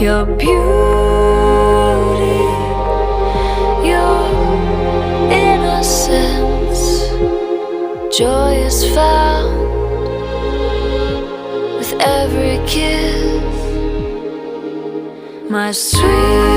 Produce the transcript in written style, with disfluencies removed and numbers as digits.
Your beauty, your innocence, joy is found with every kiss, my sweet